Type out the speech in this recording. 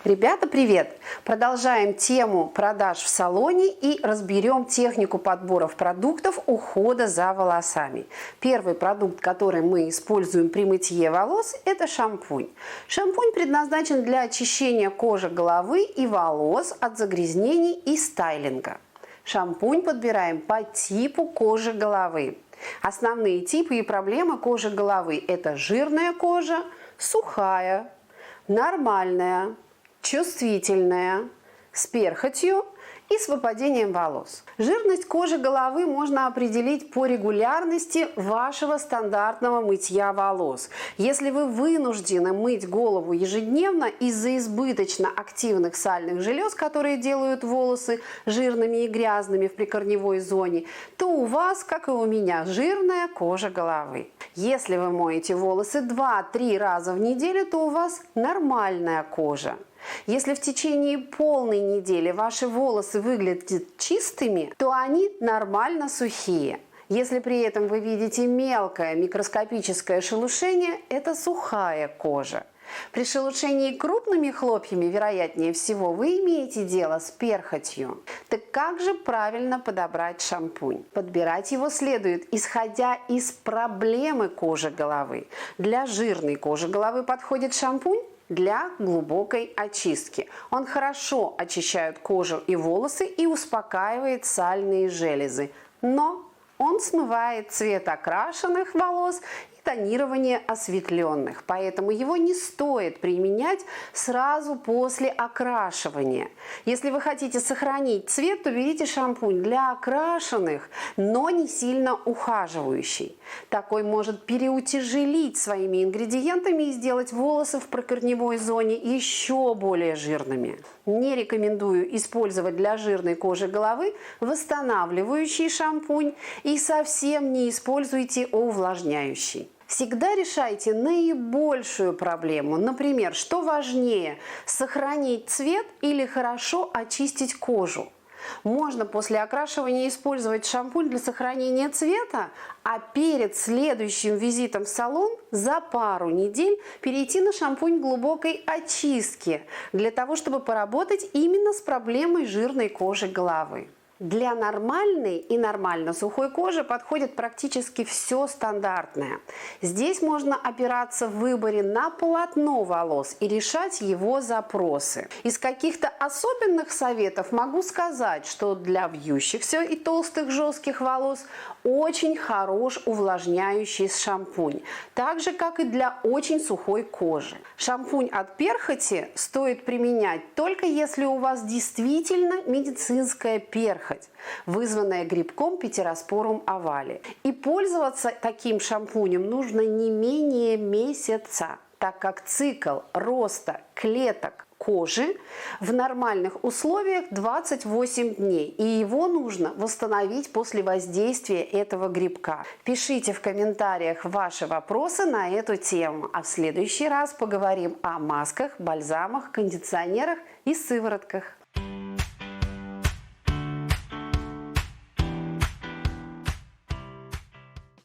Ребята, привет! Продолжаем тему продаж в салоне и разберем технику подборов продуктов ухода за волосами. Первый продукт, который мы используем при мытье волос, это шампунь. Шампунь предназначен для очищения кожи головы и волос от загрязнений и стайлинга. Шампунь подбираем по типу кожи головы. Основные типы и проблемы кожи головы – это жирная кожа, сухая, нормальная, чувствительная, с перхотью и с выпадением волос. Жирность кожи головы можно определить по регулярности вашего стандартного мытья волос. Если вы вынуждены мыть голову ежедневно из-за избыточно активных сальных желез, которые делают волосы жирными и грязными в прикорневой зоне, то у вас, как и у меня, жирная кожа головы. Если вы моете волосы 2-3 раза в неделю, то у вас нормальная кожа. Если в течение полной недели ваши волосы выглядят чистыми, то они нормально сухие. Если при этом вы видите мелкое микроскопическое шелушение, это сухая кожа. При шелушении крупными хлопьями, вероятнее всего, вы имеете дело с перхотью. Так как же правильно подобрать шампунь? Подбирать его следует, исходя из проблемы кожи головы. Для жирной кожи головы подходит шампунь для глубокой очистки. Он хорошо очищает кожу и волосы и успокаивает сальные железы. Но он смывает цвет окрашенных волос и тонирование осветленных. Поэтому его не стоит применять сразу после окрашивания. Если вы хотите сохранить цвет, то берите шампунь для окрашенных, но не сильно ухаживающий. Такой может переутяжелить своими ингредиентами и сделать волосы в прикорневой зоне еще более жирными. Не рекомендую использовать для жирной кожи головы восстанавливающий шампунь и совсем не используйте увлажняющий. Всегда решайте наибольшую проблему. Например, что важнее – сохранить цвет или хорошо очистить кожу. Можно после окрашивания использовать шампунь для сохранения цвета, а перед следующим визитом в салон за пару недель перейти на шампунь глубокой очистки, для того, чтобы поработать именно с проблемой жирной кожи головы. Для нормальной и нормально сухой кожи подходит практически все стандартное. Здесь можно опираться в выборе на полотно волос и решать его запросы. Из каких-то особенных советов могу сказать, что для вьющихся и толстых жестких волос очень хорош увлажняющий шампунь, так же как и для очень сухой кожи. Шампунь от перхоти стоит применять только если у вас действительно медицинская перхоть, вызванная грибком Петероспорум овale. И пользоваться таким шампунем нужно не менее месяца, так как цикл роста клеток кожи в нормальных условиях 28 дней, и его нужно восстановить после воздействия этого грибка. Пишите в комментариях ваши вопросы на эту тему, а в следующий раз поговорим о масках, бальзамах, кондиционерах и сыворотках.